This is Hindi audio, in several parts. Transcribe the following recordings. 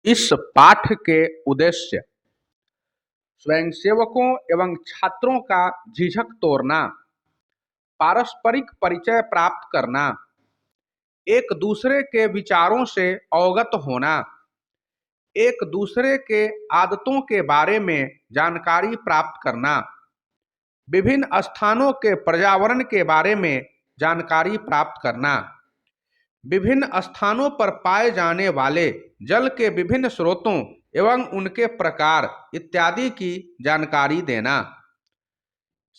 इस पाठ के उद्देश्य स्वयंसेवकों एवं छात्रों का झिझक तोड़ना, पारस्परिक परिचय प्राप्त करना, एक दूसरे के विचारों से अवगत होना, एक दूसरे के आदतों के बारे में जानकारी प्राप्त करना, विभिन्न स्थानों के पर्यावरण के बारे में जानकारी प्राप्त करना, विभिन्न स्थानों पर पाए जाने वाले जल के विभिन्न स्रोतों एवं उनके प्रकार इत्यादि की जानकारी देना,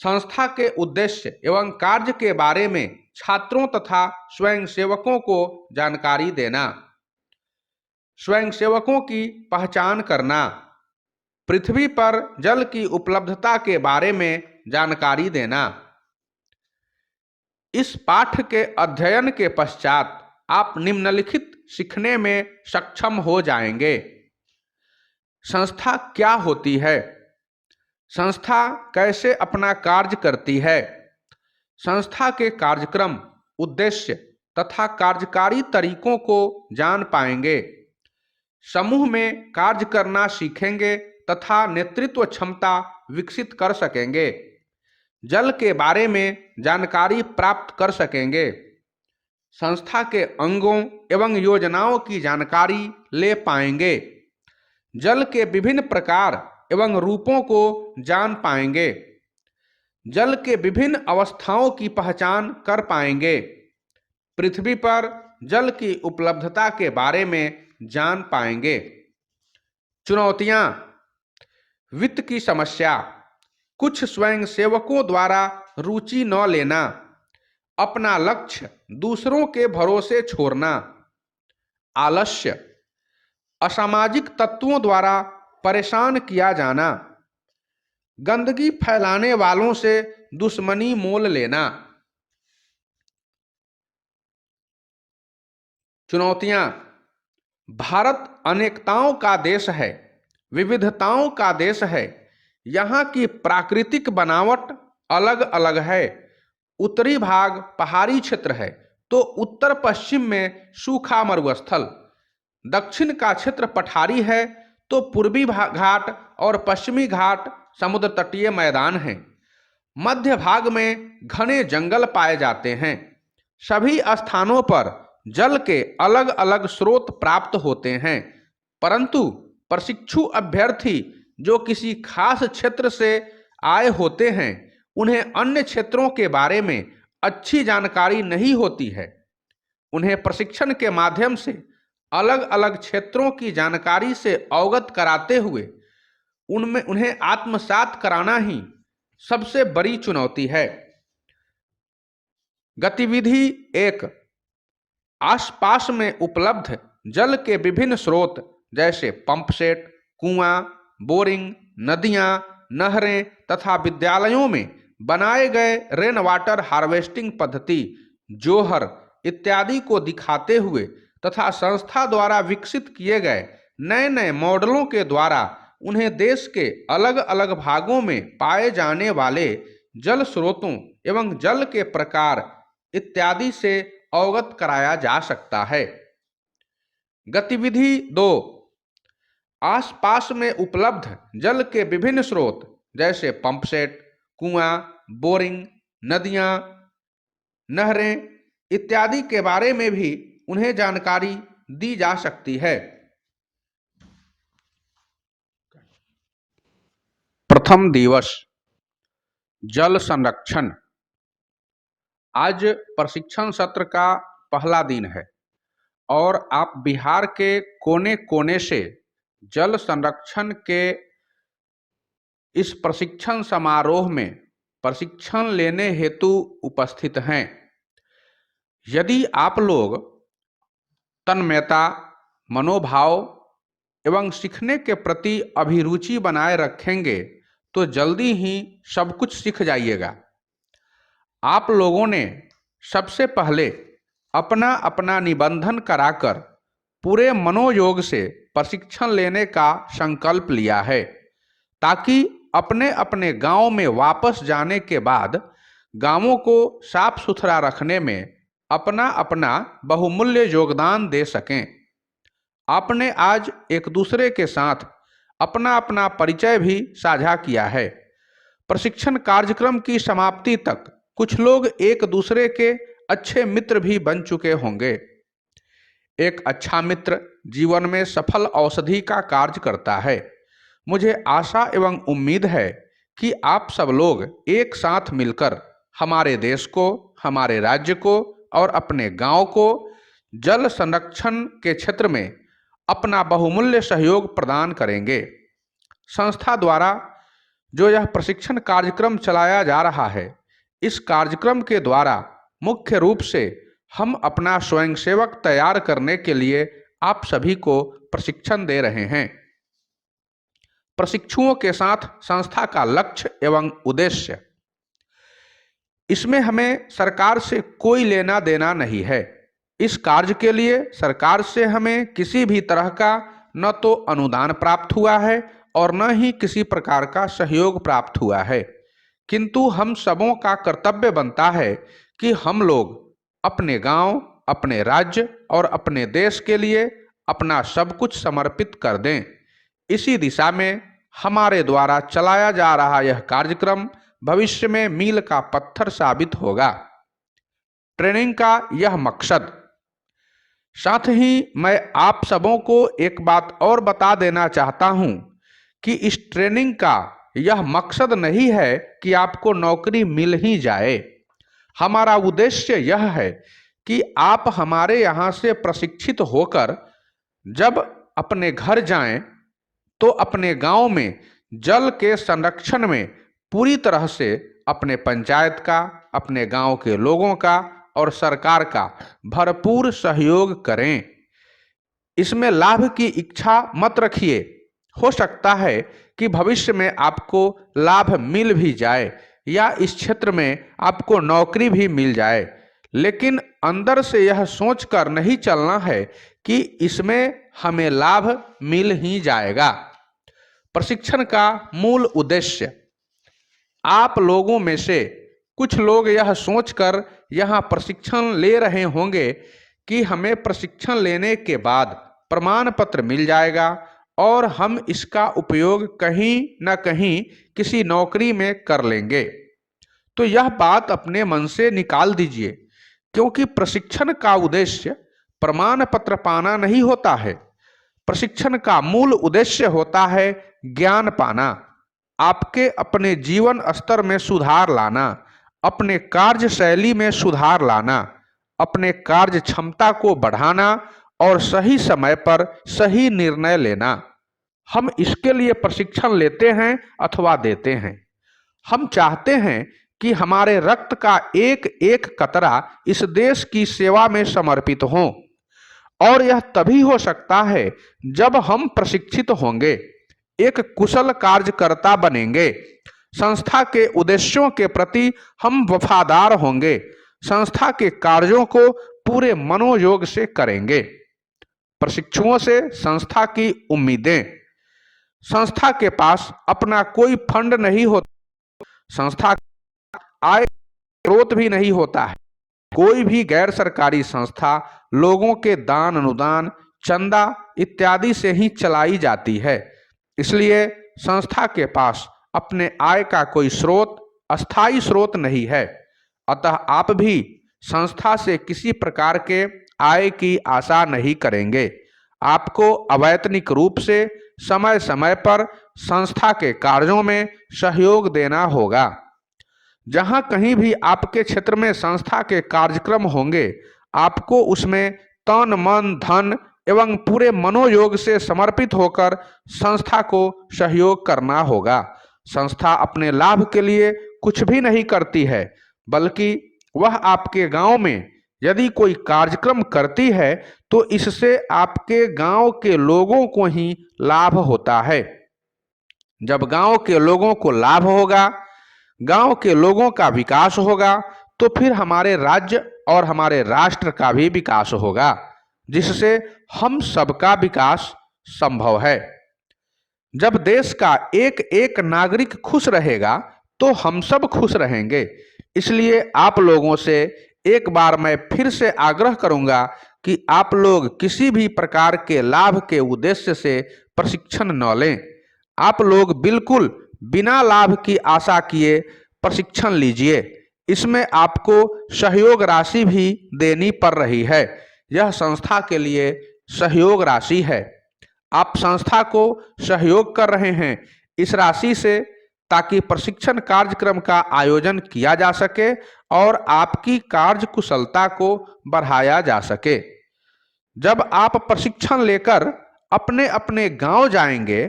संस्था के उद्देश्य एवं कार्य के बारे में छात्रों तथा स्वयंसेवकों को जानकारी देना, स्वयंसेवकों की पहचान करना, पृथ्वी पर जल की उपलब्धता के बारे में जानकारी देना। इस पाठ के अध्ययन के पश्चात आप निम्नलिखित सीखने में सक्षम हो जाएंगे। संस्था क्या होती है? संस्था कैसे अपना कार्य करती है? संस्था के कार्यक्रम, उद्देश्य तथा कार्यकारी तरीकों को जान पाएंगे। समूह में कार्य करना सीखेंगे तथा नेतृत्व क्षमता विकसित कर सकेंगे। जल के बारे में जानकारी प्राप्त कर सकेंगे। संस्था के अंगों एवं योजनाओं की जानकारी ले पाएंगे। जल के विभिन्न प्रकार एवं रूपों को जान पाएंगे। जल के विभिन्न अवस्थाओं की पहचान कर पाएंगे। पृथ्वी पर जल की उपलब्धता के बारे में जान पाएंगे। चुनौतियां: वित्त की समस्या, कुछ स्वयंसेवकों द्वारा रुचि न लेना, अपना लक्ष्य दूसरों के भरोसे छोड़ना, आलस्य, असामाजिक तत्वों द्वारा परेशान किया जाना, गंदगी फैलाने वालों से दुश्मनी मोल लेना। चुनौतियां: भारत अनेकताओं का देश है, विविधताओं का देश है। यहाँ की प्राकृतिक बनावट अलग अलग है। उत्तरी भाग पहाड़ी क्षेत्र है तो उत्तर पश्चिम में सूखा मरुस्थल, दक्षिण का क्षेत्र पठारी है तो पूर्वी घाट और पश्चिमी घाट समुद्र तटीय मैदान हैं। मध्य भाग में घने जंगल पाए जाते हैं। सभी स्थानों पर जल के अलग अलग स्रोत प्राप्त होते हैं, परंतु प्रशिक्षु अभ्यर्थी जो किसी खास क्षेत्र से आए होते हैं उन्हें अन्य क्षेत्रों के बारे में अच्छी जानकारी नहीं होती है। उन्हें प्रशिक्षण के माध्यम से अलग अलग क्षेत्रों की जानकारी से अवगत कराते हुए उन्हें आत्मसात कराना ही सबसे बड़ी चुनौती है। गतिविधि 1: आसपास में उपलब्ध जल के विभिन्न स्रोत जैसे पंप सेट, कुआं, बोरिंग, नदियां, नहरें तथा विद्यालयों में बनाए गए रेन वाटर हार्वेस्टिंग पद्धति, जोहर इत्यादि को दिखाते हुए तथा संस्था द्वारा विकसित किए गए नए नए मॉडलों के द्वारा उन्हें देश के अलग अलग भागों में पाए जाने वाले जल स्रोतों एवं जल के प्रकार इत्यादि से अवगत कराया जा सकता है। गतिविधि 2: आसपास में उपलब्ध जल के विभिन्न स्रोत जैसे पंप सेट, कुआं, बोरिंग, नदियां, नहरें इत्यादि के बारे में भी उन्हें जानकारी दी जा सकती है। प्रथम दिवस जल संरक्षण। आज प्रशिक्षण सत्र का पहला दिन है और आप बिहार के कोने कोने से जल संरक्षण के इस प्रशिक्षण समारोह में प्रशिक्षण लेने हेतु उपस्थित हैं। यदि आप लोग तन्मयता, मनोभाव एवं सीखने के प्रति अभिरुचि बनाए रखेंगे तो जल्दी ही सब कुछ सीख जाइएगा। आप लोगों ने सबसे पहले अपना अपना निबंधन कराकर पूरे मनोयोग से प्रशिक्षण लेने का संकल्प लिया है ताकि अपने अपने गांव में वापस जाने के बाद गांवों को साफ सुथरा रखने में अपना अपना बहुमूल्य योगदान दे सकें। आपने आज एक दूसरे के साथ अपना अपना परिचय भी साझा किया है। प्रशिक्षण कार्यक्रम की समाप्ति तक कुछ लोग एक दूसरे के अच्छे मित्र भी बन चुके होंगे। एक अच्छा मित्र जीवन में सफल औषधि का कार्य करता है। मुझे आशा एवं उम्मीद है कि आप सब लोग एक साथ मिलकर हमारे देश को, हमारे राज्य को और अपने गांव को जल संरक्षण के क्षेत्र में अपना बहुमूल्य सहयोग प्रदान करेंगे। संस्था द्वारा जो यह प्रशिक्षण कार्यक्रम चलाया जा रहा है, इस कार्यक्रम के द्वारा मुख्य रूप से हम अपना स्वयंसेवक तैयार करने के लिए आप सभी को प्रशिक्षण दे रहे हैं। प्रशिक्षुओं के साथ संस्था का लक्ष्य एवं उद्देश्य, इसमें हमें सरकार से कोई लेना देना नहीं है। इस कार्य के लिए सरकार से हमें किसी भी तरह का न तो अनुदान प्राप्त हुआ है और न ही किसी प्रकार का सहयोग प्राप्त हुआ है, किंतु हम सबों का कर्तव्य बनता है कि हम लोग अपने गांव, अपने राज्य और अपने देश के लिए अपना सब कुछ समर्पित कर दें। इसी दिशा में हमारे द्वारा चलाया जा रहा यह कार्यक्रम भविष्य में मील का पत्थर साबित होगा। ट्रेनिंग का यह मकसद, साथ ही मैं आप सबों को एक बात और बता देना चाहता हूं कि इस ट्रेनिंग का यह मकसद नहीं है कि आपको नौकरी मिल ही जाए। हमारा उद्देश्य यह है कि आप हमारे यहाँ से प्रशिक्षित होकर जब अपने घर जाएं तो अपने गांव में जल के संरक्षण में पूरी तरह से अपने पंचायत का, अपने गांव के लोगों का और सरकार का भरपूर सहयोग करें। इसमें लाभ की इच्छा मत रखिए। हो सकता है कि भविष्य में आपको लाभ मिल भी जाए या इस क्षेत्र में आपको नौकरी भी मिल जाए, लेकिन अंदर से यह सोचकर नहीं चलना है कि इसमें हमें लाभ मिल ही जाएगा। प्रशिक्षण का मूल उद्देश्य, आप लोगों में से कुछ लोग यह सोचकर यहाँ प्रशिक्षण ले रहे होंगे कि हमें प्रशिक्षण लेने के बाद प्रमाण पत्र मिल जाएगा और हम इसका उपयोग कहीं न कहीं किसी नौकरी में कर लेंगे। तो यह बात अपने मन से निकाल दीजिए, क्योंकि प्रशिक्षण का उद्देश्य प्रमाण पत्र पाना नहीं होता है। प्रशिक्षण का मूल उद्देश्य होता है ज्ञान पाना, आपके अपने जीवन स्तर में सुधार लाना, अपने कार्य शैली में सुधार लाना, अपने कार्य क्षमता को बढ़ाना और सही समय पर सही निर्णय लेना। हम इसके लिए प्रशिक्षण लेते हैं अथवा देते हैं। हम चाहते हैं कि हमारे रक्त का एक एक कतरा इस देश की सेवा में समर्पित हो, और यह तभी हो सकता है जब हम प्रशिक्षित होंगे, एक कुशल कार्यकर्ता बनेंगे, संस्था के उद्देश्यों के प्रति हम वफादार होंगे, संस्था के कार्यों को पूरे मनोयोग से करेंगे। प्रशिक्षुओं से संस्था की उम्मीदें, संस्था के पास अपना कोई फंड नहीं होता, संस्था आय स्रोत भी नहीं होता है। कोई भी गैर सरकारी संस्था लोगों के दान, अनुदान, चंदा इत्यादि से ही चलाई जाती है। इसलिए संस्था के पास अपने आय का कोई स्रोत, अस्थायी स्रोत नहीं है। अतः आप भी संस्था से किसी प्रकार के आय की आशा नहीं करेंगे। आपको अवैतनिक रूप से समय समय पर संस्था के कार्यों में सहयोग देना होगा। जहां कहीं भी आपके क्षेत्र में संस्था के कार्यक्रम होंगे, आपको उसमें तन, मन, धन एवं पूरे मनोयोग से समर्पित होकर संस्था को सहयोग करना होगा। संस्था अपने लाभ के लिए कुछ भी नहीं करती है, बल्कि वह आपके गांव में यदि कोई कार्यक्रम करती है तो इससे आपके गांव के लोगों को ही लाभ होता है। जब गांव के लोगों को लाभ होगा, गांव के लोगों का विकास होगा, तो फिर हमारे राज्य और हमारे राष्ट्र का भी विकास होगा, जिससे हम सबका विकास संभव है। जब देश का एक एक नागरिक खुश रहेगा तो हम सब खुश रहेंगे। इसलिए आप लोगों से एक बार मैं फिर से आग्रह करूंगा कि आप लोग किसी भी प्रकार के लाभ के उद्देश्य से प्रशिक्षण न लें। आप लोग बिल्कुल बिना लाभ की आशा किए प्रशिक्षण लीजिए। इसमें आपको सहयोग राशि भी देनी पड़ रही है। यह संस्था के लिए सहयोग राशि है। आप संस्था को सहयोग कर रहे हैं इस राशि से, ताकि प्रशिक्षण कार्यक्रम का आयोजन किया जा सके और आपकी कार्यकुशलता को बढ़ाया जा सके। जब आप प्रशिक्षण लेकर अपने अपने गांव जाएंगे,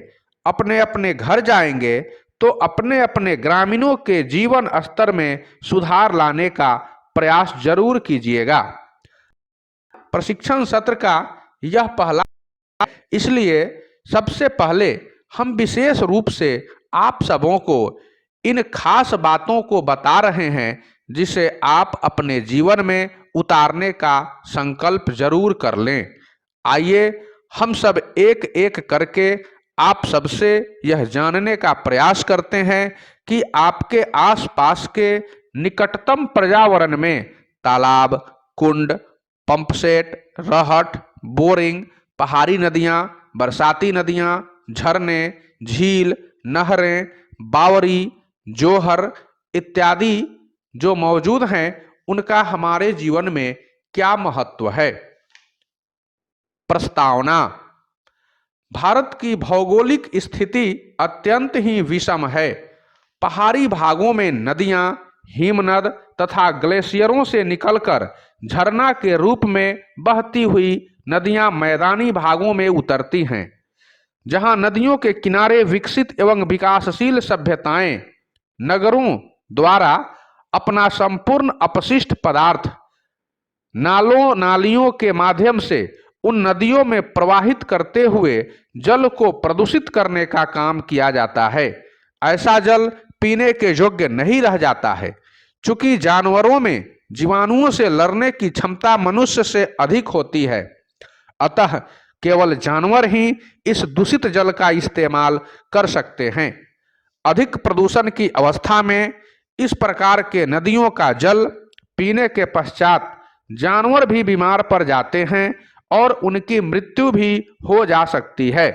अपने अपने घर जाएंगे, तो अपने अपने ग्रामीणों के जीवन स्तर में सुधार लाने का प्रयास जरूर कीजिएगा। प्रशिक्षण सत्र का यह पहला, इसलिए सबसे पहले हम विशेष रूप से आप सबों को इन खास बातों को बता रहे हैं जिसे आप अपने जीवन में उतारने का संकल्प जरूर कर लें। आइए हम सब एक एक करके आप सबसे यह जानने का प्रयास करते हैं कि आपके आसपास के निकटतम पर्यावरण में तालाब, कुंड, पंपसेट, रहट, बोरिंग, पहाड़ी नदियाँ, बरसाती नदियाँ, झरने, झील, नहरें, बावरी, जोहर इत्यादि जो मौजूद हैं, उनका हमारे जीवन में क्या महत्व है। प्रस्तावना। भारत की भौगोलिक स्थिति अत्यंत ही विषम है। पहाड़ी भागों में नदियां, हिमनद तथा ग्लेशियरों से निकलकर झरना के रूप में बहती हुई नदियां मैदानी भागों में उतरती हैं। जहां नदियों के किनारे विकसित एवं विकासशील सभ्यताएं नगरों द्वारा अपना संपूर्ण अपशिष्ट पदार्थ नालों नालियों के माध्यम से उन नदियों में प्रवाहित करते हुए जल को प्रदूषित करने का काम किया जाता है। ऐसा जल पीने के योग्य नहीं रह जाता है। चूंकि जानवरों में जीवाणुओं से लड़ने की क्षमता मनुष्य से अधिक होती है, अतः केवल जानवर ही इस दूषित जल का इस्तेमाल कर सकते हैं। अधिक प्रदूषण की अवस्था में इस प्रकार के नदियों का जल पीने के पश्चात जानवर भी बीमार पड़ जाते हैं और उनकी मृत्यु भी हो जा सकती है।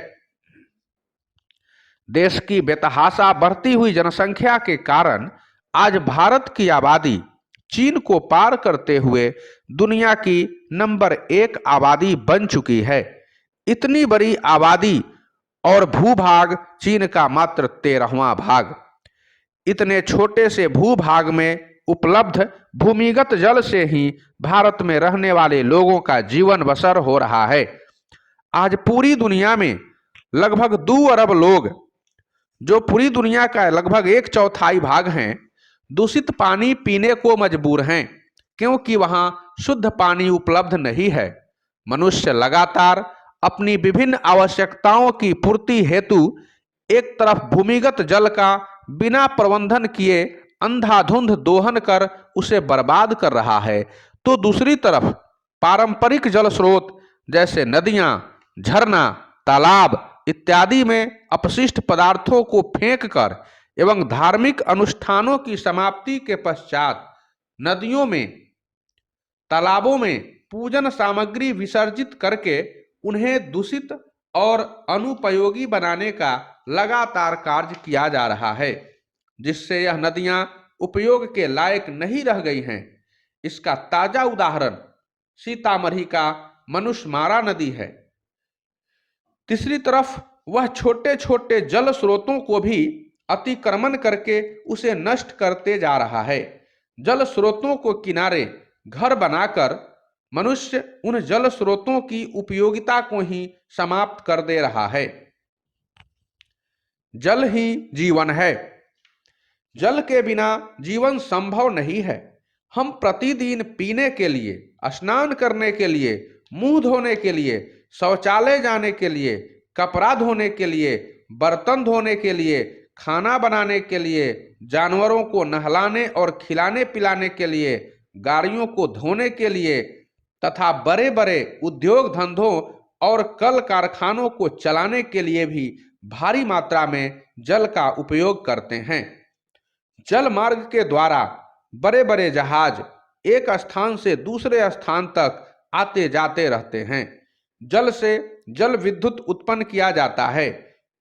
देश की बेतहाशा बढ़ती हुई जनसंख्या के कारण आज भारत की आबादी चीन को पार करते हुए दुनिया की नंबर 1 आबादी बन चुकी है। इतनी बड़ी आबादी और भूभाग चीन का मात्र 13वां भाग। इतने छोटे से भूभाग में उपलब्ध भूमिगत जल से ही भारत में रहने वाले लोगों का जीवन बसर हो रहा है। आज पूरी दुनिया में लगभग 2 अरब लोग, जो पूरी दुनिया का लगभग 1/4 भाग हैं, दूषित पानी पीने को मजबूर हैं, क्योंकि वहां शुद्ध पानी उपलब्ध नहीं है। मनुष्य लगातार अपनी विभिन्न आवश्यकताओं की पूर्ति हेतु एक तरफ भूमिगत जल का बिना प्रबंधन किए अंधाधुंध दोहन कर उसे बर्बाद कर रहा है, तो दूसरी तरफ पारंपरिक जल स्रोत जैसे नदियां, झरना, तालाब इत्यादि में अपशिष्ट पदार्थों को फेंककर एवं धार्मिक अनुष्ठानों की समाप्ति के पश्चात नदियों में, तालाबों में पूजन सामग्री विसर्जित करके उन्हें दूषित और अनुपयोगी बनाने का लगातार कार्य किया जा रहा है, जिससे यह नदियां उपयोग के लायक नहीं रह गई हैं। इसका ताजा उदाहरण सीतामढ़ी का मनुष्यमारा नदी है। तीसरी तरफ वह छोटे छोटे जल स्रोतों को भी अतिक्रमण करके उसे नष्ट करते जा रहा है। जल स्रोतों को किनारे घर बनाकर मनुष्य उन जल स्रोतों की उपयोगिता को ही समाप्त कर दे रहा है। जल ही जीवन है। जल के बिना जीवन संभव नहीं है। हम प्रतिदिन पीने के लिए, स्नान करने के लिए, मुंह धोने के लिए, शौचालय जाने के लिए, कपड़ा धोने के लिए, बर्तन धोने के लिए, खाना बनाने के लिए, जानवरों को नहलाने और खिलाने पिलाने के लिए, गाड़ियों को धोने के लिए तथा बड़े बड़े उद्योग धंधों और कल कारखानों को चलाने के लिए भी भारी मात्रा में जल का उपयोग करते हैं। जल मार्ग के द्वारा बड़े बड़े जहाज एक स्थान से दूसरे स्थान तक आते जाते रहते हैं। जल से जल विद्युत उत्पन्न किया जाता है।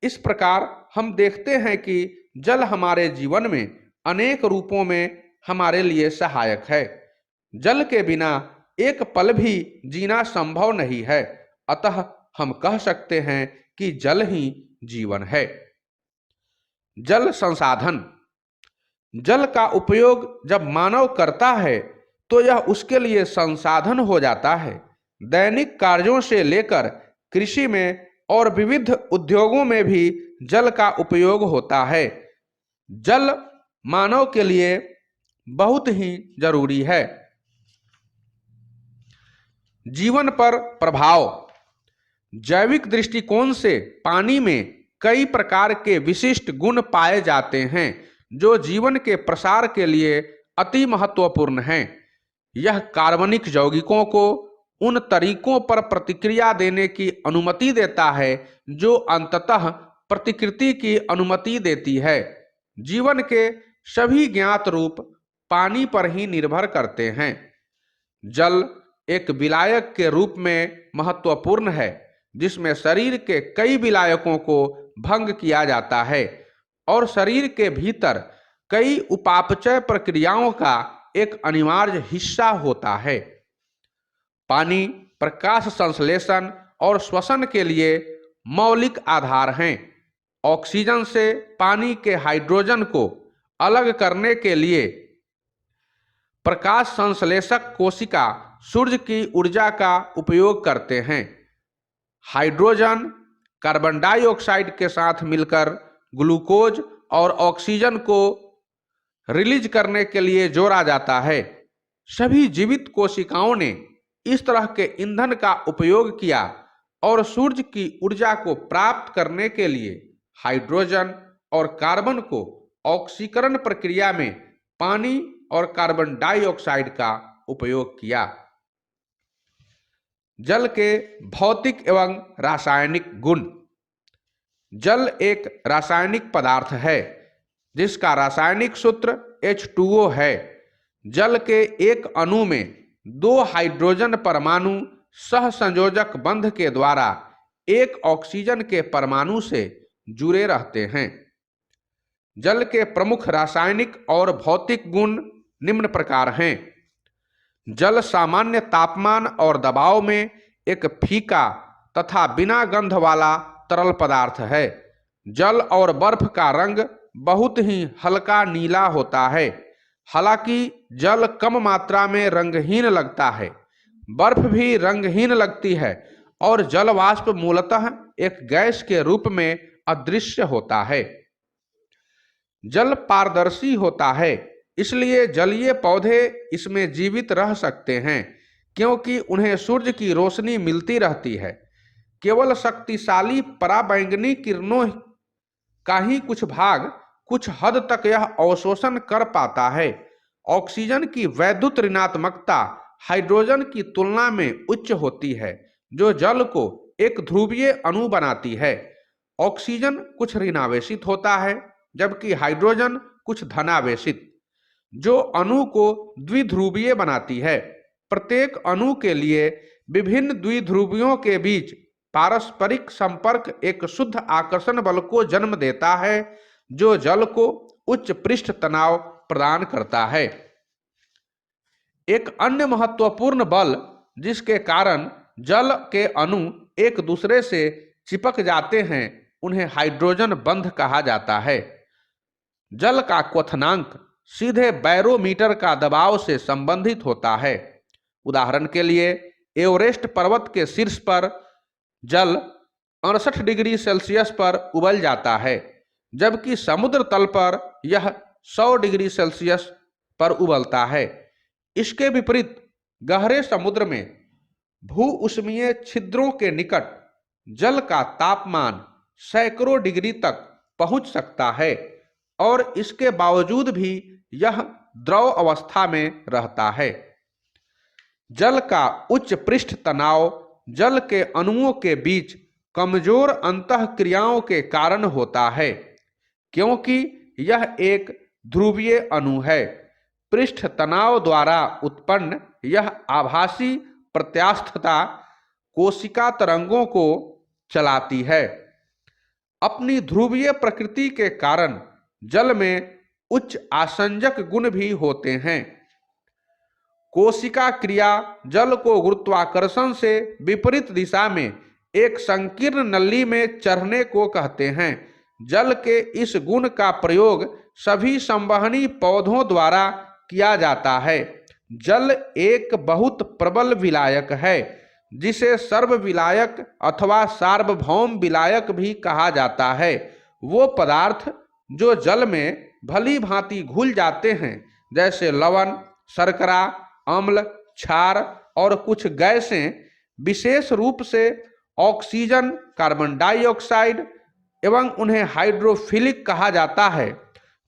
इस प्रकार हम देखते हैं कि जल हमारे जीवन में अनेक रूपों में हमारे लिए सहायक है। जल के बिना एक पल भी जीना संभव नहीं है। अतः हम कह सकते हैं कि जल ही जीवन है। जल संसाधन। जल का उपयोग जब मानव करता है तो यह उसके लिए संसाधन हो जाता है। दैनिक कार्यों से लेकर कृषि में और विविध उद्योगों में भी जल का उपयोग होता है। जल मानव के लिए बहुत ही जरूरी है। जीवन पर प्रभाव। जैविक दृष्टिकोण से पानी में कई प्रकार के विशिष्ट गुण पाए जाते हैं जो जीवन के प्रसार के लिए अति महत्वपूर्ण हैं। यह कार्बनिक यौगिकों को उन तरीकों पर प्रतिक्रिया देने की अनुमति देता है जो अंततः प्रतिकृति की अनुमति देती है। जीवन के सभी ज्ञात रूप पानी पर ही निर्भर करते हैं। जल एक विलायक के रूप में महत्वपूर्ण है जिसमें शरीर के कई विलायकों को भंग किया जाता है और शरीर के भीतर कई उपापचय प्रक्रियाओं का एक अनिवार्य हिस्सा होता है। पानी प्रकाश संश्लेषण और श्वसन के लिए मौलिक आधार हैं। ऑक्सीजन से पानी के हाइड्रोजन को अलग करने के लिए प्रकाश संश्लेषक कोशिका सूर्य की ऊर्जा का उपयोग करते हैं। हाइड्रोजन कार्बन डाइऑक्साइड के साथ मिलकर ग्लूकोज और ऑक्सीजन को रिलीज करने के लिए जोड़ा जाता है। सभी जीवित कोशिकाओं ने इस तरह के ईंधन का उपयोग किया और सूर्य की ऊर्जा को प्राप्त करने के लिए हाइड्रोजन और कार्बन को ऑक्सीकरण प्रक्रिया में पानी और कार्बन डाइऑक्साइड का उपयोग किया। जल के भौतिक एवं रासायनिक गुण। जल एक रासायनिक पदार्थ है जिसका रासायनिक सूत्र H2O है। जल के एक अणु में दो हाइड्रोजन परमाणु सहसंयोजक बंध के द्वारा एक ऑक्सीजन के परमाणु से जुड़े रहते हैं। जल के प्रमुख रासायनिक और भौतिक गुण निम्न प्रकार हैं। जल सामान्य तापमान और दबाव में एक फीका तथा बिना गंध वाला तरल पदार्थ है। जल और बर्फ का रंग बहुत ही हल्का नीला होता है। हालांकि जल कम मात्रा में रंगहीन लगता है। बर्फ भी रंगहीन लगती है और जल वाष्प मूलतः एक गैस के रूप में अदृश्य होता है। जल पारदर्शी होता है, इसलिए जलीय पौधे इसमें जीवित रह सकते हैं क्योंकि उन्हें सूर्य की रोशनी मिलती रहती है। केवल शक्तिशाली पराबैंगनी किरणों का ही कुछ भाग कुछ हद तक यह अवशोषण कर पाता है। ऑक्सीजन की वैद्युत ऋणात्मकता हाइड्रोजन की तुलना में उच्च होती है जो जल को एक ध्रुवीय अणु बनाती है। ऑक्सीजन कुछ ऋणावेशित होता है जबकि हाइड्रोजन कुछ धनावेशित, जो अणु को द्विध्रुवीय बनाती है। प्रत्येक अणु के लिए विभिन्न द्विध्रुवियों के बीच पारस्परिक संपर्क एक शुद्ध आकर्षण बल को जन्म देता है जो जल को उच्च पृष्ठ तनाव प्रदान करता है। एक अन्य महत्वपूर्ण बल जिसके कारण जल के अणु एक दूसरे से चिपक जाते हैं उन्हें हाइड्रोजन बंध कहा जाता है। जल का क्वथनांक सीधे बैरोमीटर का दबाव से संबंधित होता है। उदाहरण के लिए एवरेस्ट पर्वत के शीर्ष पर जल 68 डिग्री सेल्सियस पर उबल जाता है जबकि समुद्र तल पर यह 100 डिग्री सेल्सियस पर उबलता है। इसके विपरीत गहरे समुद्र में भू उष्मीय छिद्रों के निकट जल का तापमान सैकड़ों डिग्री तक पहुंच सकता है और इसके बावजूद भी यह द्रव अवस्था में रहता है। जल का उच्च पृष्ठ तनाव जल के अणुओं के बीच कमजोर अंतःक्रियाओं के कारण होता है क्योंकि यह एक ध्रुवीय अणु है। पृष्ठ तनाव द्वारा उत्पन्न यह आभासी प्रत्यास्थता कोशिका तरंगों को चलाती है। अपनी ध्रुवीय प्रकृति के कारण जल में उच्च आसंजक गुण भी होते हैं। कोशिका क्रिया जल को गुरुत्वाकर्षण से विपरीत दिशा में एक संकीर्ण नली में चढ़ने को कहते हैं। जल के इस गुण का प्रयोग सभी संवहनी पौधों द्वारा किया जाता है। जल एक बहुत प्रबल विलायक है, जिसे सर्वविलायक अथवा सार्वभौम विलायक भी कहा जाता है। वो पदार्थ जो जल में भली भांति घुल जाते हैं, जैसे लवण, शर्करा, अम्ल, क्षार और कुछ गैसें, विशेष रूप से ऑक्सीजन, कार्बन डाइऑक्साइड, एवं उन्हें हाइड्रोफिलिक कहा जाता है।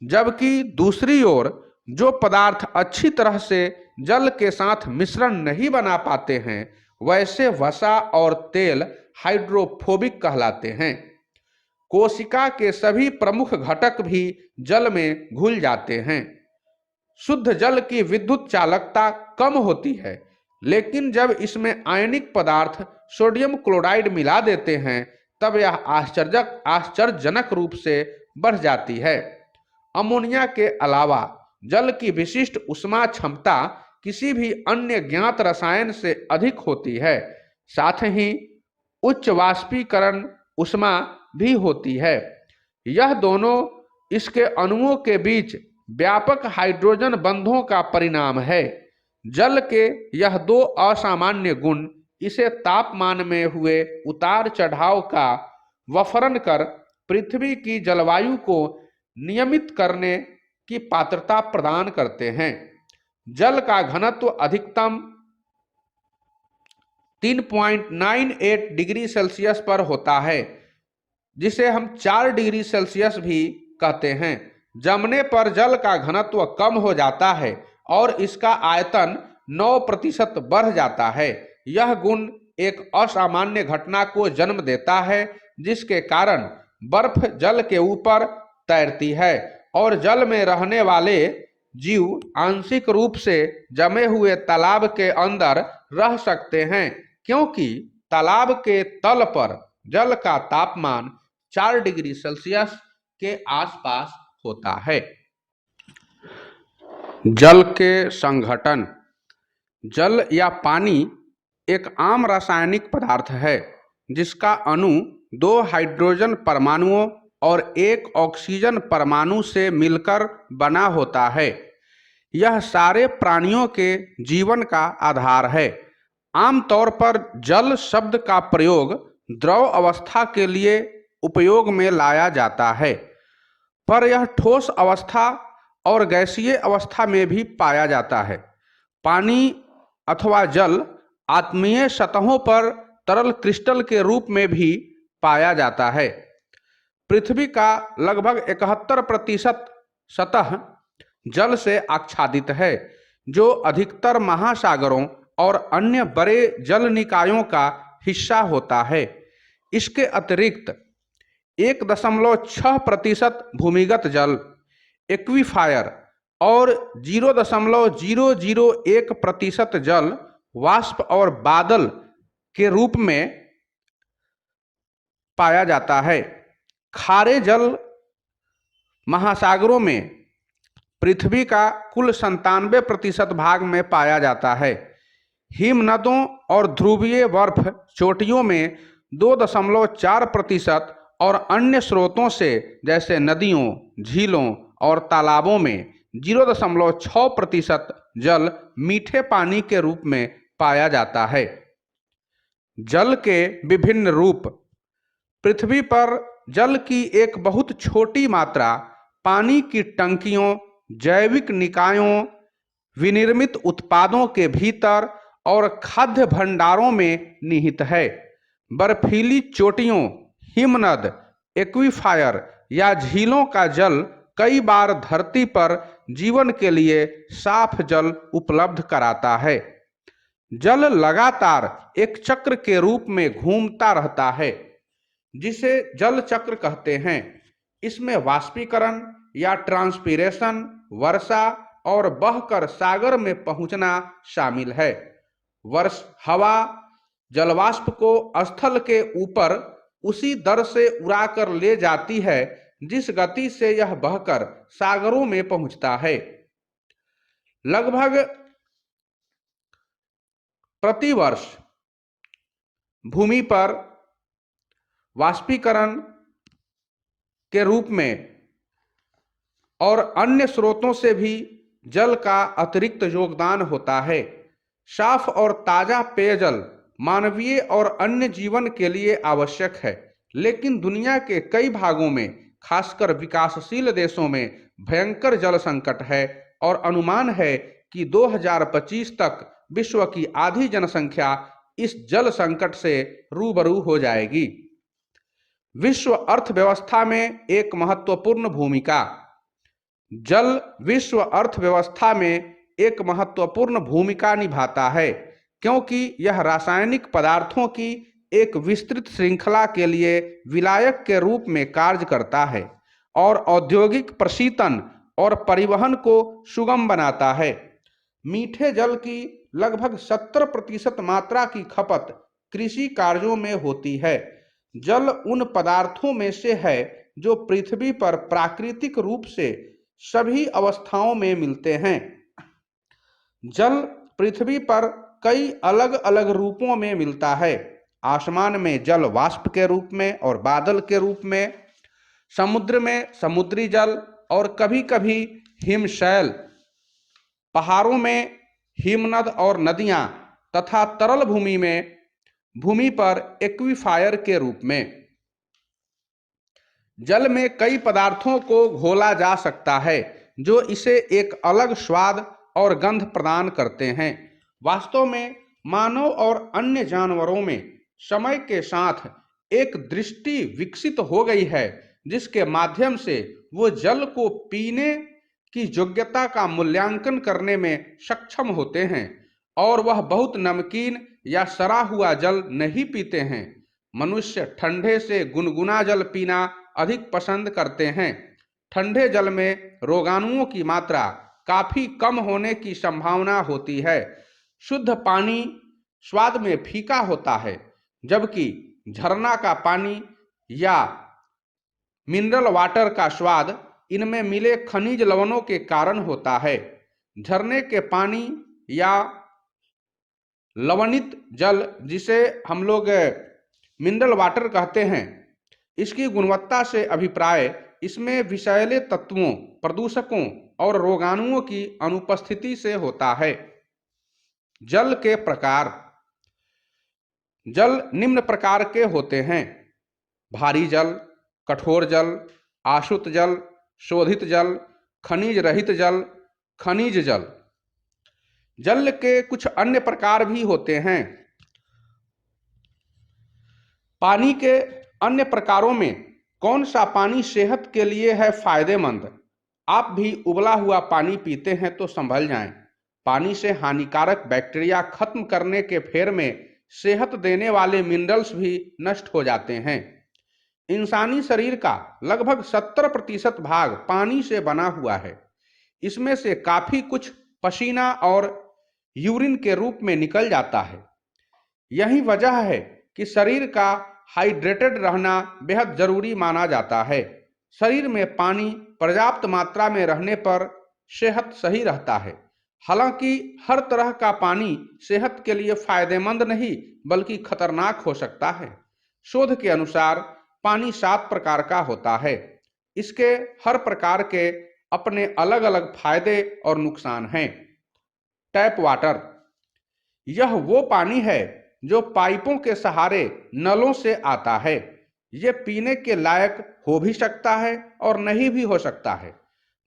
जबकि दूसरी ओर जो पदार्थ अच्छी तरह से जल के साथ मिश्रण नहीं बना पाते हैं, वैसे वसा और तेल हाइड्रोफोबिक कहलाते हैं। कोशिका के सभी प्रमुख घटक भी जल में घुल जाते हैं। शुद्ध जल की विद्युत चालकता कम होती है, लेकिन जब इसमें आयनिक पदार्थ सोडियम क्लोराइड मिला देते हैं, तब यह आश्चर्यजनक रूप से बढ़ जाती है। अमोनिया के अलावा जल की विशिष्ट ऊष्मा क्षमता किसी भी अन्य ज्ञात रसायन से अधिक होती है। साथ ही उच्च वाष्पीकरण ऊष्मा भी होती है। यह दोनों इसके अणुओं के बीच व्यापक हाइड्रोजन बंधों का परिणाम है। जल के यह दो असामान्य गुण इसे तापमान में हुए उतार चढ़ाव का वफरन कर पृथ्वी की जलवायु को नियमित करने की पात्रता प्रदान करते हैं। जल का घनत्व अधिकतम 3.98 डिग्री सेल्सियस पर होता है, जिसे हम 4 डिग्री सेल्सियस भी कहते हैं। जमने पर जल का घनत्व कम हो जाता है और इसका आयतन 9% बढ़ जाता है। यह गुण एक असामान्य घटना को जन्म देता है, जिसके कारण बर्फ जल के ऊपर तैरती है और जल में रहने वाले जीव आंशिक रूप से जमे हुए तालाब के अंदर रह सकते हैं, क्योंकि तालाब के तल पर जल का तापमान 4 डिग्री सेल्सियस के आसपास होता है। जल के संघटन। जल या पानी एक आम रासायनिक पदार्थ है, जिसका अणु 2 हाइड्रोजन परमाणुओं और 1 ऑक्सीजन परमाणु से मिलकर बना होता है। यह सारे प्राणियों के जीवन का आधार है। आमतौर पर जल शब्द का प्रयोग द्रव अवस्था के लिए उपयोग में लाया जाता है, पर यह ठोस अवस्था और गैसीय अवस्था में भी पाया जाता है। पानी अथवा जल आत्मीय सतहों पर तरल क्रिस्टल के रूप में भी पाया जाता है। पृथ्वी का लगभग 71% सतह जल से आच्छादित है, जो अधिकतर महासागरों और अन्य बड़े जल निकायों का हिस्सा होता है। इसके अतिरिक्त 1.6% भूमिगत जल, एक्वीफायर और 0.001% जल वाष्प और बादल के रूप में पाया जाता है। खारे जल महासागरों में पृथ्वी का कुल 97% भाग में पाया जाता है। हिमनदों और ध्रुवीय बर्फ चोटियों में 2.4% और अन्य स्रोतों से जैसे नदियों, झीलों और तालाबों में 0.6% जल मीठे पानी के रूप में पाया जाता है। जल के विभिन्न रूप। पृथ्वी पर जल की एक बहुत छोटी मात्रा पानी की टंकियों, जैविक निकायों, विनिर्मित उत्पादों के भीतर और खाद्य भंडारों में निहित है। बर्फीली चोटियों, हिमनद, एक्वीफायर या झीलों का जल कई बार धरती पर जीवन के लिए साफ जल उपलब्ध कराता है। जल लगातार एक चक्र के रूप में घूमता रहता है, जिसे जल चक्र कहते हैं। इसमें वाष्पीकरण या ट्रांसपीरेशन, वर्षा और बहकर सागर में पहुंचना शामिल है। वर्ष हवा जलवाष्प को स्थल के ऊपर उसी दर से उड़ाकर ले जाती है जिस गति से यह बहकर सागरों में पहुंचता है। लगभग प्रतिवर्ष भूमि पर वाष्पीकरण के रूप में और अन्य स्रोतों से भी जल का अतिरिक्त योगदान होता है। साफ और ताज़ा पेयजल मानवीय और अन्य जीवन के लिए आवश्यक है, लेकिन दुनिया के कई भागों में, खासकर विकासशील देशों में भयंकर जल संकट है और अनुमान है कि 2025 तक विश्व की आधी जनसंख्या इस जल संकट से रूबरू हो जाएगी। विश्व अर्थव्यवस्था में एक महत्वपूर्ण भूमिका। जल विश्व अर्थव्यवस्था में एक महत्वपूर्ण भूमिका निभाता है क्योंकि यह रासायनिक पदार्थों की एक विस्तृत श्रृंखला के लिए विलायक के रूप में कार्य करता है और औद्योगिक प्रशीतन और परिवहन को सुगम बनाता है। मीठे जल की लगभग 70% मात्रा की खपत कृषि कार्यों में होती है। जल उन पदार्थों में से है जो पृथ्वी पर प्राकृतिक रूप से सभी अवस्थाओं में मिलते हैं। जल पृथ्वी पर कई अलग अलग रूपों में मिलता है। आसमान में जल वाष्प के रूप में और बादल के रूप में, समुद्र में समुद्री जल और कभी कभी हिमशैल, पहाड़ों में हिमनद और नदियां तथा तरल भूमि पर एक्वीफायर के रूप में। जल में कई पदार्थों को घोला जा सकता है जो इसे एक अलग स्वाद और गंध प्रदान करते हैं। वास्तव में मानव और अन्य जानवरों में समय के साथ एक दृष्टि विकसित हो गई है जिसके माध्यम से वो जल को पीने की योग्यता का मूल्यांकन करने में सक्षम होते हैं और वह बहुत नमकीन या सड़ा हुआ जल नहीं पीते हैं। मनुष्य ठंडे से गुनगुना जल पीना अधिक पसंद करते हैं। ठंडे जल में रोगाणुओं की मात्रा काफी कम होने की संभावना होती है। शुद्ध पानी स्वाद में फीका होता है, जबकि झरना का पानी या मिनरल वाटर का स्वाद इनमें मिले खनिज लवणों के कारण होता है। झरने के पानी या लवणित जल, जिसे हम लोग मिनरल वाटर कहते हैं, इसकी गुणवत्ता से अभिप्राय इसमें विषैले तत्वों, प्रदूषकों और रोगाणुओं की अनुपस्थिति से होता है। जल के प्रकार। जल निम्न प्रकार के होते हैं: भारी जल, कठोर जल, आशुत जल, शोधित जल, खनिज रहित जल, खनिज जल। जल के कुछ अन्य प्रकार भी होते हैं। पानी के अन्य प्रकारों में कौन सा पानी सेहत के लिए है फायदेमंद? आप भी उबला हुआ पानी पीते हैं तो संभल जाएं। पानी से हानिकारक बैक्टीरिया खत्म करने के फेर में सेहत देने वाले मिनरल्स भी नष्ट हो जाते हैं। इंसानी शरीर का लगभग 70% भाग पानी से बना हुआ है। इसमें से काफी कुछ पसीना और यूरिन के रूप में निकल जाता है। यही वजह है कि शरीर का हाइड्रेटेड रहना बेहद जरूरी माना जाता है। शरीर में पानी पर्याप्त मात्रा में रहने पर सेहत सही रहता है। हालांकि हर तरह का पानी सेहत के लिए फायदेमंद नहीं बल्कि खतरनाक हो सकता है। शोध के अनुसार पानी 7 प्रकार का होता है। इसके हर प्रकार के अपने अलग अलग फायदे और नुकसान हैं। Tap water. यह वो पानी है जो पाइपों के सहारे नलों से आता है। यह पीने के लायक हो भी सकता है और नहीं भी हो सकता है।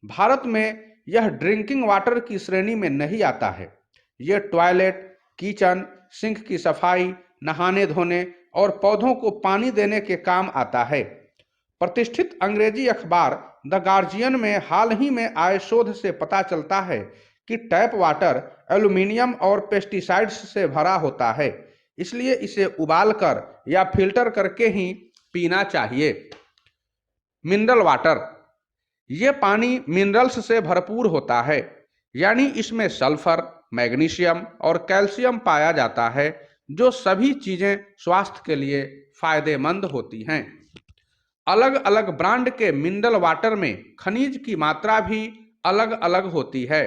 भारत में यह ड्रिंकिंग वाटर की श्रेणी में नहीं आता है। यह टॉयलेट, किचन, सिंक की सफाई, नहाने धोने और पौधों को पानी देने के काम आता है। प्रतिष्ठित अंग्रेजी अखबार द गार्जियन में हाल ही में आए शोध से पता चलता है कि टैप वाटर एल्यूमिनियम और पेस्टिसाइड्स से भरा होता है, इसलिए इसे उबालकर या फिल्टर करके ही पीना चाहिए। Mineral water. ये पानी मिनरल्स से भरपूर होता है, यानी इसमें सल्फर, मैग्नीशियम और कैल्शियम पाया जाता है, जो सभी चीजें स्वास्थ्य के लिए फायदेमंद होती हैं। अलग अलग ब्रांड के मिनरल वाटर में खनिज की मात्रा भी अलग अलग होती है।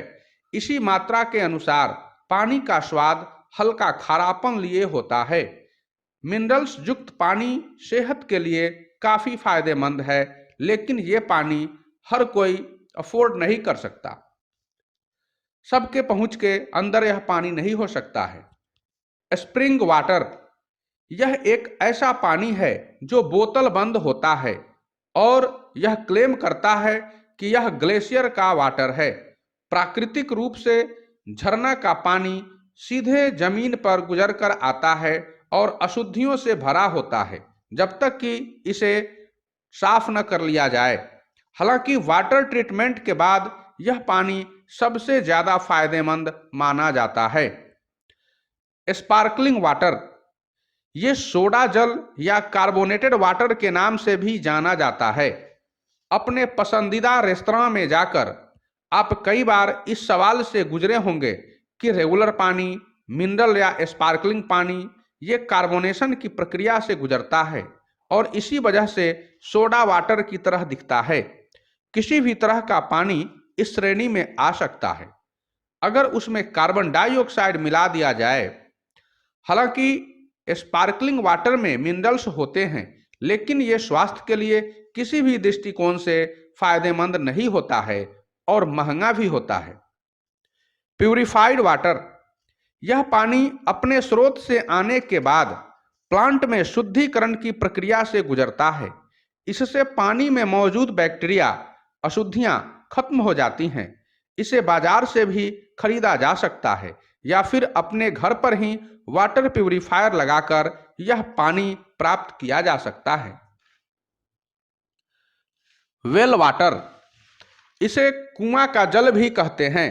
इसी मात्रा के अनुसार पानी का स्वाद हल्का खारापन लिए होता है। मिनरल्स युक्त पानी सेहत के लिए काफी फायदेमंद है, लेकिन ये पानी हर कोई अफोर्ड नहीं कर सकता। सबके पहुंच के अंदर यह पानी नहीं हो सकता है। स्प्रिंग वाटर, यह एक ऐसा पानी है जो बोतल बंद होता है और यह क्लेम करता है कि यह ग्लेशियर का वाटर है। प्राकृतिक रूप से झरना का पानी सीधे जमीन पर गुजरकर आता है और अशुद्धियों से भरा होता है जब तक कि इसे साफ न कर लिया जाए। हालांकि वाटर ट्रीटमेंट के बाद यह पानी सबसे ज्यादा फायदेमंद माना जाता है। स्पार्कलिंग वाटर, ये सोडा जल या कार्बोनेटेड वाटर के नाम से भी जाना जाता है। अपने पसंदीदा रेस्तरां में जाकर आप कई बार इस सवाल से गुजरे होंगे कि रेगुलर पानी, मिनरल या स्पार्कलिंग पानी ये कार्बोनेशन की प्रक्रिया से गुजरता है और इसी वजह से सोडा वाटर की तरह दिखता है। किसी भी तरह का पानी इस श्रेणी में आ सकता है अगर उसमें कार्बन डाइऑक्साइड मिला दिया जाए। हालांकि स्पार्कलिंग वाटर में मिनरल्स होते हैं, लेकिन ये स्वास्थ्य के लिए किसी भी दृष्टिकोण से फायदेमंद नहीं होता है और महंगा भी होता है। प्यूरिफाइड वाटर, यह पानी अपने स्रोत से आने के बाद प्लांट में शुद्धिकरण की प्रक्रिया से गुजरता है। इससे पानी में मौजूद बैक्टीरिया, अशुद्धियां खत्म हो जाती हैं। इसे बाजार से भी खरीदा जा सकता है या फिर अपने घर पर ही वाटर प्यूरिफायर लगाकर यह पानी प्राप्त किया जा सकता है। वेल वाटर, इसे कुआं का जल भी कहते हैं।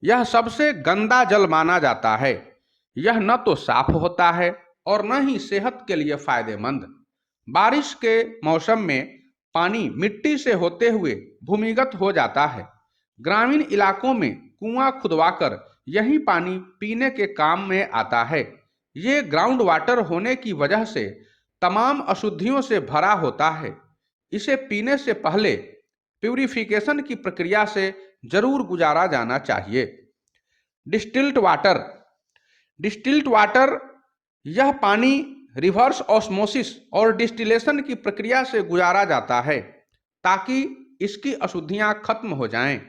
यह सबसे गंदा जल माना जाता है। यह न तो साफ होता है और न ही सेहत के लिए फायदेमंद। बारिश के मौसम में पानी मिट्टी से होते हुए भूमिगत हो जाता है। ग्रामीण इलाकों में कुआं खुदवाकर यही पानी पीने के काम में आता है। ये ग्राउंड वाटर होने की वजह से तमाम अशुद्धियों से भरा होता है। इसे पीने से पहले प्यूरिफिकेशन की प्रक्रिया से जरूर गुजारा जाना चाहिए। डिस्टिल्ड वाटर, डिस्टिल्ड वाटर यह पानी रिवर्स ऑस्मोसिस और डिस्टिलेशन की प्रक्रिया से गुजारा जाता है ताकि इसकी अशुद्धियां खत्म हो जाएं।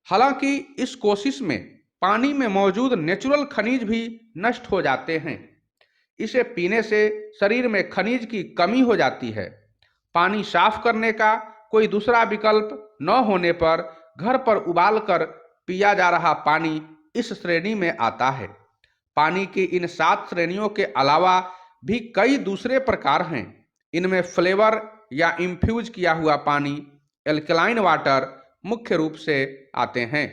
हालांकि इस कोशिश में पानी में मौजूद नेचुरल खनिज भी नष्ट हो जाते हैं। इसे पीने से शरीर में खनिज की कमी हो जाती है। पानी साफ करने का कोई दूसरा विकल्प न होने पर घर पर उबाल कर पिया जा रहा पानी इस श्रेणी में आता है। पानी की इन 7 श्रेणियों के अलावा भी कई दूसरे प्रकार हैं। इनमें फ्लेवर या इंफ्यूज किया हुआ पानी, एल्कलाइन वाटर मुख्य रूप से आते हैं।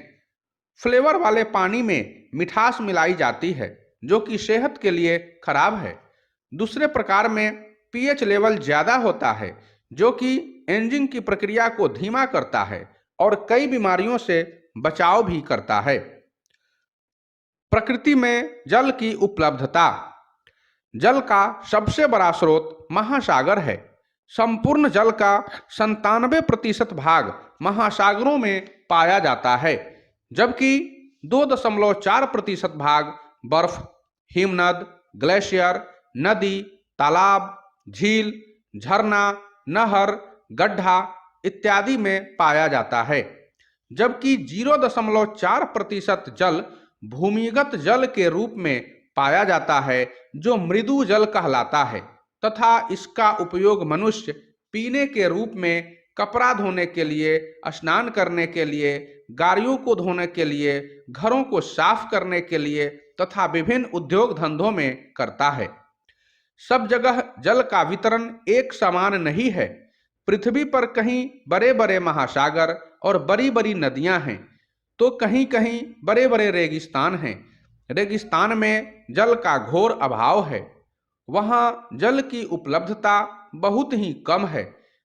फ्लेवर वाले पानी में मिठास मिलाई जाती है जो कि सेहत के लिए खराब है। दूसरे प्रकार में पीएच लेवल ज्यादा होता है जो कि एंजिंग की प्रक्रिया को धीमा करता है और कई बीमारियों से बचाव भी करता है। प्रकृति में जल की उपलब्धता, जल का सबसे बड़ा स्रोत महासागर है। संपूर्ण जल का 97% भाग महासागरों में पाया जाता है, जबकि 2.4% भाग बर्फ, हिमनद, ग्लेशियर, नदी, तालाब, झील, झरना, नहर, गड्ढा इत्यादि में पाया जाता है। जबकि 0.4% जल भूमिगत जल के रूप में पाया जाता है जो मृदु जल कहलाता है तथा इसका उपयोग मनुष्य पीने के रूप में, कपड़ा धोने के लिए, स्नान करने के लिए, गाड़ियों को धोने के लिए, घरों को साफ करने के लिए तथा विभिन्न उद्योग धंधों में करता है। सब जगह जल का वितरण एक समान नहीं है। पृथ्वी पर कहीं बड़े बड़े महासागर और बड़ी बड़ी नदियां हैं तो कहीं कहीं बड़े बड़े रेगिस्तान हैं। रेगिस्तान में जल का घोर अभाव है। वहाँ जल की उपलब्धता बहुत ही कम है।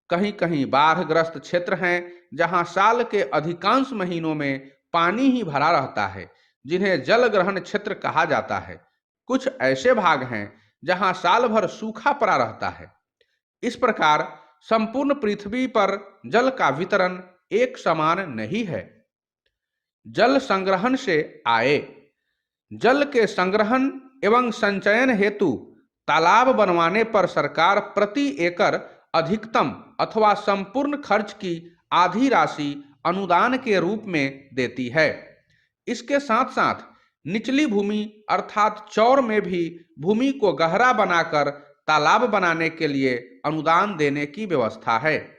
कहीं कहीं बाढ़ग्रस्त क्षेत्र हैं जहाँ साल के अधिकांश महीनों में पानी ही भरा रहता है, जिन्हें जल ग्रहण क्षेत्र कहा जाता है। कुछ ऐसे भाग हैं जहां साल भर सूखा पड़ा रहता है। इस प्रकार संपूर्ण पृथ्वी पर जल का वितरण एक समान नहीं है। जल संग्रहण से आय। जल के संग्रहण एवं संचयन हेतु तालाब बनवाने पर सरकार प्रति एकड़ अधिकतम अथवा संपूर्ण खर्च की आधी राशि अनुदान के रूप में देती है। इसके साथ साथ निचली भूमि अर्थात चौर में भी भूमि को गहरा बनाकर तालाब बनाने के लिए अनुदान देने की व्यवस्था है।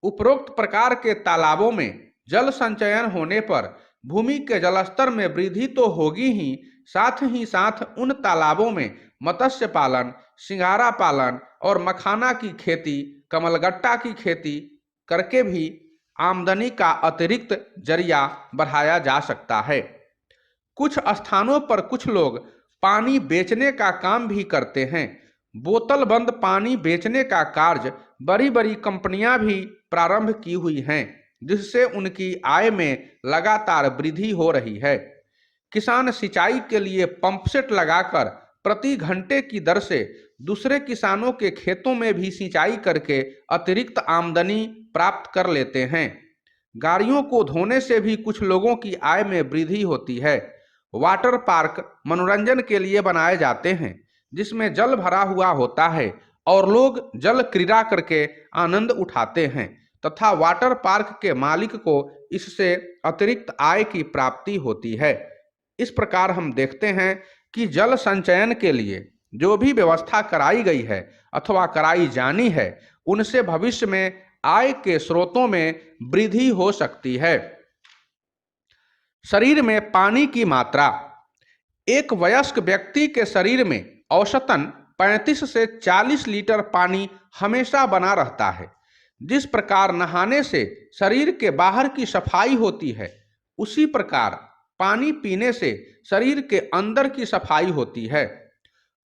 उपरोक्त प्रकार के तालाबों में जल संचयन होने पर भूमि के जलस्तर में वृद्धि तो होगी ही साथ उन तालाबों में मत्स्य पालन, सिंघाड़ा पालन और मखाना की खेती, कमलगट्टा की खेती करके भी आमदनी का अतिरिक्त जरिया बढ़ाया जा सकता है। कुछ स्थानों पर कुछ लोग पानी बेचने का काम भी करते हैं। बोतल बंद पानी बेचने का कार्य बड़ी बड़ी कंपनियां भी प्रारंभ की हुई हैं, जिससे उनकी आय में लगातार वृद्धि हो रही है। किसान सिंचाई के लिए पंपसेट लगाकर प्रति घंटे की दर से दूसरे किसानों के खेतों में भी सिंचाई करके अतिरिक्त आमदनी प्राप्त कर लेते हैं। गाड़ियों को धोने से भी कुछ लोगों की आय में वृद्धि होती है। वाटर पार्क मनोरंजन के लिए बनाए जाते हैं, जिसमें जल भरा हुआ होता है और लोग जल क्रीड़ा करके आनंद उठाते हैं तथा वाटर पार्क के मालिक को इससे अतिरिक्त आय की प्राप्ति होती है। इस प्रकार हम देखते हैं कि जल संचयन के लिए जो भी व्यवस्था कराई गई है अथवा कराई जानी है, उनसे भविष्य में आय के स्रोतों में वृद्धि हो सकती है। शरीर में पानी की मात्रा। एक वयस्क व्यक्ति के शरीर में औसतन 35 से 40 लीटर पानी हमेशा बना रहता है। जिस प्रकार नहाने से शरीर के बाहर की सफाई होती है, उसी प्रकार पानी पीने से शरीर के अंदर की सफाई होती है।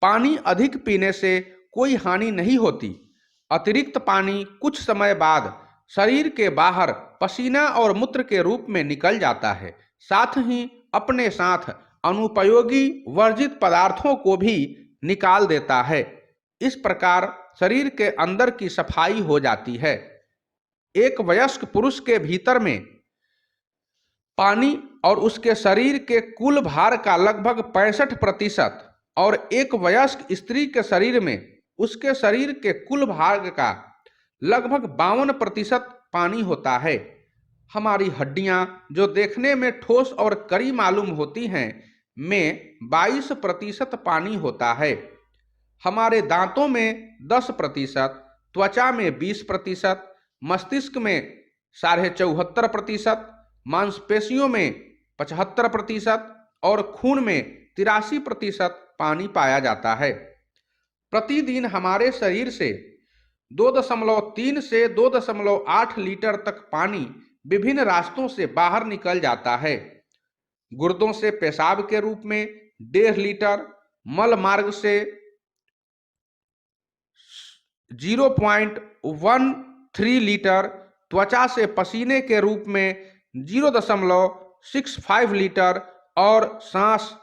पानी अधिक पीने से कोई हानि नहीं होती। अतिरिक्त पानी कुछ समय बाद शरीर के बाहर पसीना और मूत्र के रूप में निकल जाता है, साथ ही अपने साथ अनुपयोगी वर्जित पदार्थों को भी निकाल देता है। इस प्रकार शरीर के अंदर की सफाई हो जाती है। एक वयस्क पुरुष के भीतर में पानी और उसके शरीर के कुल भार का लगभग 65% और एक वयस्क स्त्री के शरीर में उसके शरीर के कुल भार का लगभग 52% पानी होता है। हमारी हड्डियां जो देखने में ठोस और कड़ी मालूम होती हैं, में 22% पानी होता है। हमारे दांतों में 10%, त्वचा में 20%, मस्तिष्क में 74.5%, मांसपेशियों में 75% और खून में 83% पानी पाया जाता है। प्रतिदिन हमारे शरीर से 2.3 से 2.8 लीटर तक पानी विभिन्न रास्तों से बाहर निकल जाता है। गुर्दों से पेशाब के रूप में 1.5 लीटर, मल मार्ग से 0.13 लीटर, त्वचा से पसीने के रूप में 0.65 लीटर और सांस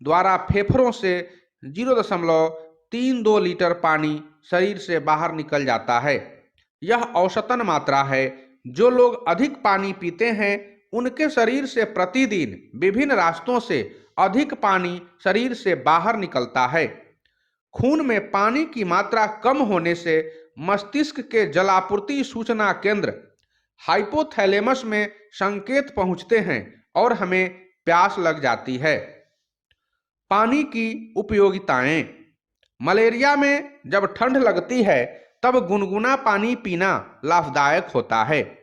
द्वारा फेफड़ों से 0.32 लीटर पानी शरीर से बाहर निकल जाता है। यह औसतन मात्रा है। जो लोग अधिक पानी पीते हैं, उनके शरीर से प्रतिदिन विभिन्न रास्तों से अधिक पानी शरीर से बाहर निकलता है। खून में पानी की मात्रा कम होने से मस्तिष्क के जलापूर्ति सूचना केंद्र हाइपोथैलेमस में संकेत पहुंचते हैं और हमें प्यास लग जाती है। पानी की उपयोगिताएं। मलेरिया में जब ठंड लगती है, तब गुनगुना पानी पीना लाभदायक होता है।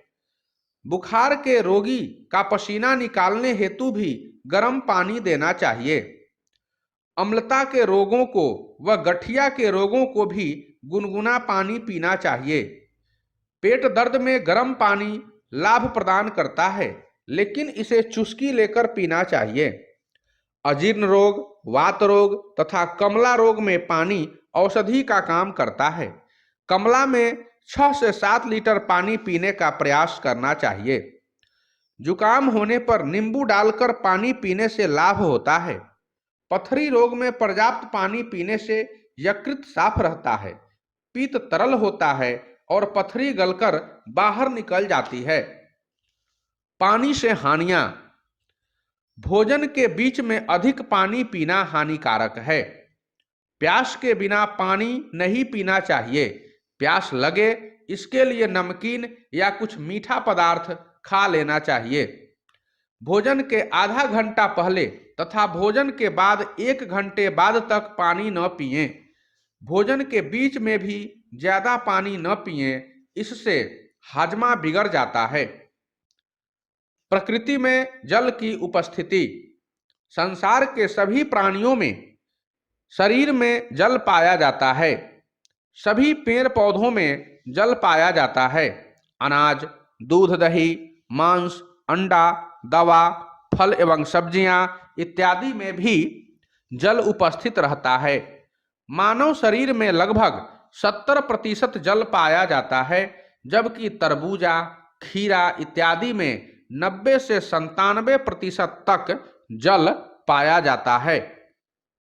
बुखार के रोगी का पसीना निकालने हेतु भी गर्म पानी देना चाहिए। अम्लता के रोगों को व गठिया के रोगों को भी गुनगुना पानी पीना चाहिए। पेट दर्द में गर्म पानी लाभ प्रदान करता है, लेकिन इसे चुस्की लेकर पीना चाहिए। अजीर्ण रोग, वात रोग तथा कमला रोग में पानी औषधि का काम करता है। कमला में 6 से 7 लीटर पानी पीने का प्रयास करना चाहिए। जुकाम होने पर नींबू डालकर पानी पीने से लाभ होता है। पथरी रोग में पर्याप्त पानी पीने से यकृत साफ रहता है, पित्त तरल होता है और पथरी गलकर बाहर निकल जाती है। पानी से हानियां। भोजन के बीच में अधिक पानी पीना हानिकारक है। प्यास के बिना पानी नहीं पीना चाहिए। प्यास लगे इसके लिए नमकीन या कुछ मीठा पदार्थ खा लेना चाहिए। भोजन के आधा घंटा पहले तथा भोजन के बाद 1 घंटे बाद तक पानी न पिएं। भोजन के बीच में भी ज्यादा पानी न पिएं, इससे हाजमा बिगड़ जाता है। प्रकृति में जल की उपस्थिति। संसार के सभी प्राणियों में शरीर में जल पाया जाता है। सभी पेड़ पौधों में जल पाया जाता है। अनाज, दूध, दही, मांस, अंडा, दवा, फल एवं सब्जियां इत्यादि में भी जल उपस्थित रहता है। मानव शरीर में लगभग 70% जल पाया जाता है, जबकि तरबूजा, खीरा इत्यादि में 90 से 97% तक जल पाया जाता है।